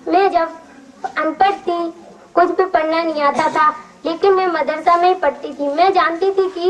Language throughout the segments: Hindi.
मैं जब अनपढ़ थी, कुछ भी पढ़ना नहीं आता था, लेकिन मैं मदरसा में ही पढ़ती थी। मैं जानती थी कि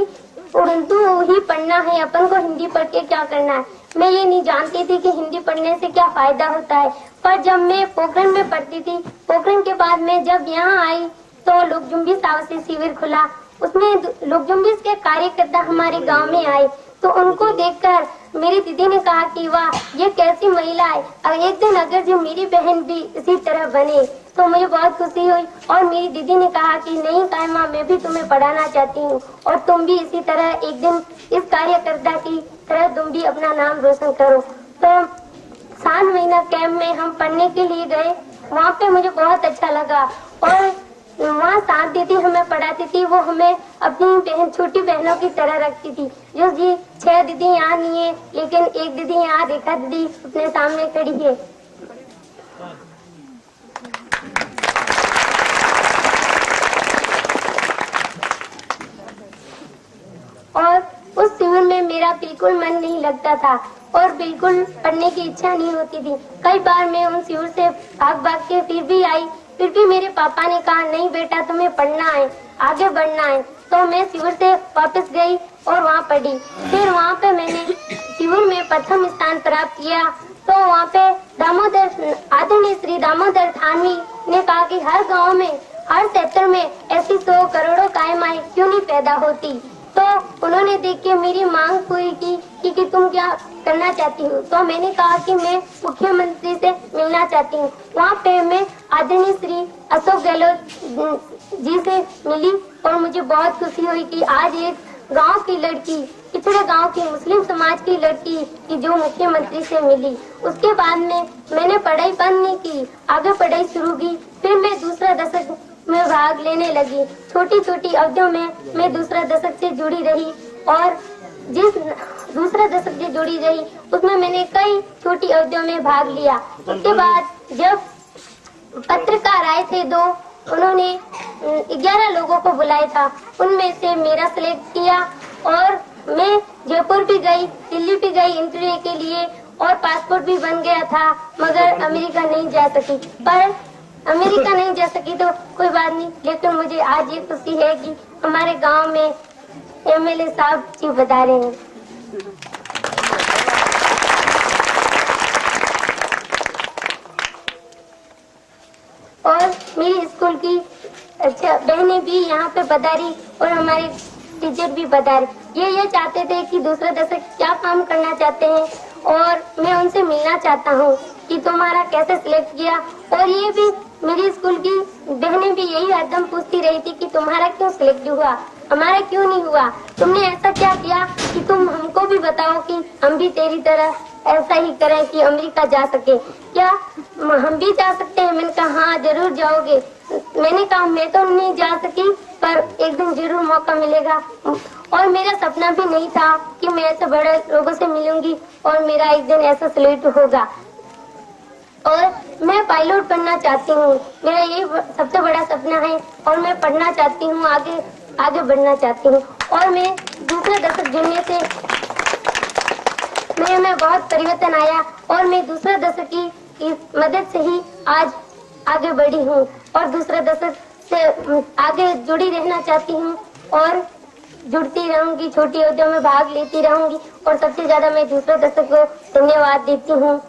उर्दू ही पढ़ना है, अपन को हिंदी पढ़ के क्या करना है। मैं ये नहीं जानती थी कि हिंदी पढ़ने से क्या फायदा होता है। पर जब मैं पोखरण में पढ़ती थी, पोखरण के बाद मैं जब यहाँ आई तो लोक जुम्बिश आवासीय शिविर खुला। उसमें लोक जुम्बिश के कार्यकर्ता हमारे गांव में आए, तो उनको देखकर मेरी दीदी ने कहा कि वाह, ये कैसी महिला है, और एक दिन अगर जो मेरी बहन भी इसी तरह बने तो मुझे बहुत खुशी हुई। और मेरी दीदी ने कहा कि नहीं कायमा, मैं भी तुम्हें पढ़ाना चाहती हूँ और तुम भी इसी तरह एक दिन इस कार्यकर्ता की तरह तुम भी अपना नाम रोशन करो। तो 7 महीना कैंप में हम पढ़ने के लिए गए। वहाँ पे मुझे बहुत अच्छा लगा और वहाँ 7 दीदी हमें पढ़ाती थी, वो हमें अपनी बहन, छोटी बहनों की तरह रखती थी। जो जी 6 दीदी यहाँ नहीं है, लेकिन एक दीदी यहाँ, रेखा दीदी अपने सामने खड़ी है। और उस शिविर में मेरा बिल्कुल मन नहीं लगता था और बिल्कुल पढ़ने की इच्छा नहीं होती थी। कई बार मैं उन शिविर से भाग भाग के फिर भी आई, फिर भी मेरे पापा ने कहा नहीं बेटा, तुम्हें पढ़ना है, आगे बढ़ना है। तो मैं शिविर से वापस गई और वहाँ पढ़ी। फिर वहाँ पे मैंने शिविर में प्रथम स्थान प्राप्त किया। तो वहाँ पे आदरणीय श्री दामोदर थानवी ने कहा कि हर गाँव में, हर सेक्टर में ऐसी 100 करोड़ों कायमाएं क्यों नहीं पैदा होती। तो उन्होंने देख के मेरी मांग पूरी की कि तुम क्या करना चाहती हो। तो मैंने कहा कि मैं मुख्यमंत्री से मिलना चाहती हूँ। वहाँ पे मैं आदरणीय श्री अशोक गहलोत जी से मिली और मुझे बहुत खुशी हुई कि आज एक गांव की लड़की, पिछड़े गांव की मुस्लिम समाज की लड़की की जो मुख्यमंत्री से मिली। उसके बाद में मैंने पढ़ाई बंद नहीं की, आगे पढ़ाई शुरू की। फिर मैं दूसरा दशक में भाग लेने लगी। छोटी छोटी अवधियों में मैं दूसरा दशक से जुड़ी रही और जिस दूसरा दशक से जुड़ी रही उसमें मैंने कई छोटी अवधियों में भाग लिया। उसके बाद जब पत्रकार आए थे 2, उन्होंने 11 लोगों को बुलाया था, उनमें से मेरा सिलेक्ट किया और मैं जयपुर भी गई, दिल्ली भी गई इंटरव्यू के लिए और पासपोर्ट भी बन गया था, मगर अमेरिका नहीं जा सकी। पर अमेरिका नहीं जा सकी तो कोई बात नहीं, लेकिन मुझे आज ये खुशी है कि हमारे गांव में एमएलए साहब जी बता रहे हैं। और मेरी स्कूल की अच्छा बहनें भी यहाँ पे बता रही और हमारे टीचर भी बता रहे। ये चाहते थे कि दूसरा दशक क्या काम करना चाहते हैं और मैं उनसे मिलना चाहता हूँ कि तुम्हारा कैसे सिलेक्ट किया। और ये भी मेरी स्कूल की बहनें भी यही हरदम पूछती रही थी कि तुम्हारा क्यों सिलेक्ट हुआ, हमारा क्यों नहीं हुआ, तुमने ऐसा क्या किया कि तुम हमको भी बताओ कि हम भी तेरी तरह ऐसा ही करें कि अमेरिका जा सके, क्या हम भी जा सकते हैं। मैंने कहा हाँ जरूर जाओगे। मैंने कहा मैं तो नहीं जा सकी पर एक दिन जरूर मौका मिलेगा। और मेरा सपना भी नहीं था कि मैं ऐसे बड़े लोगों से मिलूंगी और मेरा एक दिन ऐसा सिलेक्ट होगा। और मैं पायलट बनना चाहती हूँ, मेरा ये सबसे बड़ा सपना है और मैं पढ़ना चाहती हूँ, आगे बढ़ना चाहती हूँ। और मैं दूसरे दशक जुड़ने से में बहुत परिवर्तन आया और मैं दूसरा दशक की मदद से ही आज आगे बढ़ी हूँ और दूसरा दशक से आगे जुड़ी रहना चाहती हूँ और जुड़ती रहूंगी, छोटी अवधियों में भाग लेती रहूंगी और सबसे ज्यादा मैं दूसरे दशक को धन्यवाद देती हूँ।